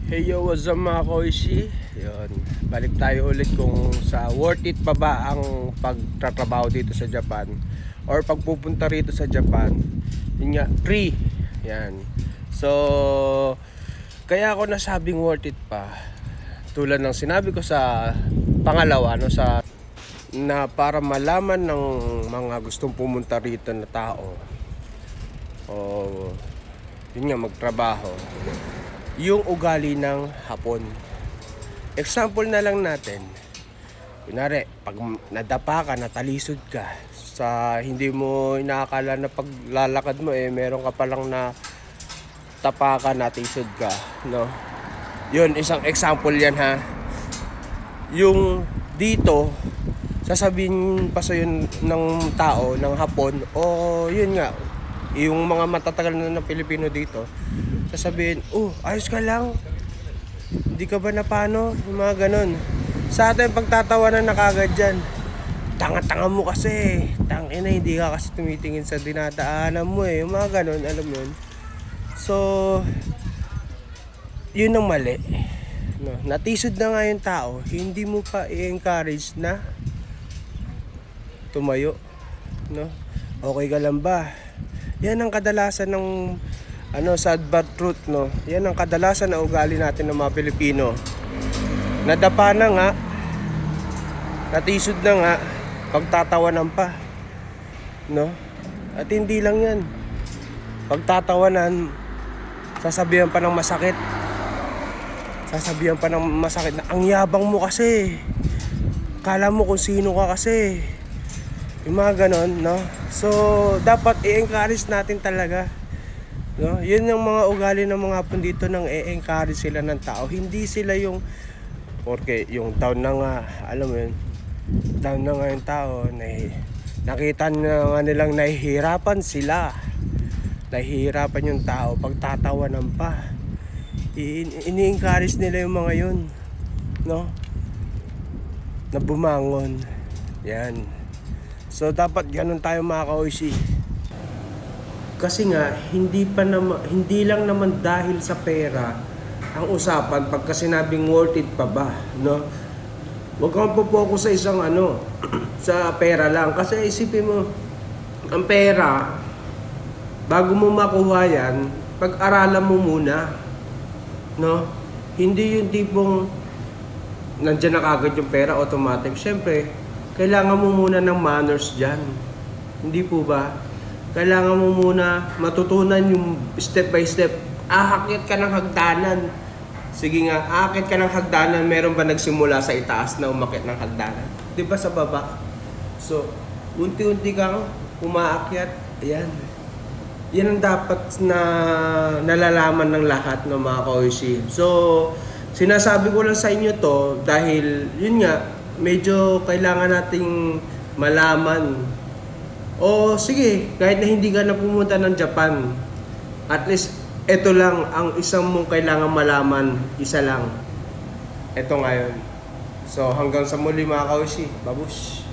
Hey yo, what's up mga koishi? Yun, balik tayo ulit kung sa worth it pa ba ang pagtatrabaho dito sa Japan or pagpupunta rito sa Japan. Yun nga, free. Yan. So, kaya ako nasabing worth it pa. Tulad ng sinabi ko sa pangalawa, no, sa na para malaman ng mga gustong pumunta rito na tao o yun nga, magtrabaho, yung ugali ng Hapon. Example na lang natin. Kunwari, pag nadapa ka, natalisod ka, sa hindi mo inaakala na paglalakad mo meron ka palang na tapakan, natisod ka, no? Yun, isang example yan ha. Yung dito, sasabihin pa sa'yo ng tao, ng Hapon, o yun nga, yung mga matatagal na Pilipino dito, sasabihin, ayos ka lang, hindi ka ba na paano, yung mga ganun. Sa atin pagtatawanan na kagad dyan, tanga-tanga mo kasi, tangina, hindi ka kasi tumitingin sa dinadaanan mo yung mga ganun, alam mo yun. So yun ang mali, no? Natisod na nga yung tao, hindi mo pa i-encourage na tumayo, no? Okay ka lang ba? Yan ang kadalasan ng sad but truth, no? Yan ang kadalasan na ugali natin ng mga Pilipino. Nadapa na nga, natisod na nga, pagtatawanan pa, no? At hindi lang yan, pagtatawanan, sasabihan pa ng masakit. Sasabihan pa ng masakit na ang yabang mo kasi, kala mo kung sino ka kasi, yung mga ganon, no? So dapat i-encourage natin talaga, no? Yun yung mga ugali ng mga Hapon dito, nang i-encourage sila ng tao. Hindi sila yung porque yung down na nga, alam mo yun, down na nga yung tao, nakita na nga nilang nahihirapan sila, nahihirapan yung tao, pagtatawanan pa, ini-encourage nila yung mga yun, no? Na bumangon. Yan. So dapat ganun tayo mga kaoshi. Kasi nga hindi lang naman dahil sa pera ang usapan pagka sinabing worth it pa ba, no? Huwag kang po-focus sa isang sa pera lang, kasi isipin mo, ang pera, bago mo makuha yan, pag-aralan mo muna, no? Hindi yung tipong nandiyan na kagad yung pera automatic. Syempre kailangan mo muna ng manners dyan, hindi po ba? Kailangan mo muna matutunan yung step by step. Aakyat ka ng hagdanan. Sige nga, aakyat ka ng hagdanan. Meron ba nagsimula sa itaas na umakyat ng hagdanan? Di ba sa baba? So, unti-unti kang umaakyat. Ayan. Yan ang dapat na nalalaman ng lahat ng mga kaoshi. So, sinasabi ko lang sa inyo to dahil, yun nga, medyo kailangan nating malaman. O sige, kahit na hindi ka na pumunta ng Japan, at least ito lang ang isang mong kailangan malaman, isa lang. Ito ngayon. So hanggang sa muli mga kaoshi, babush!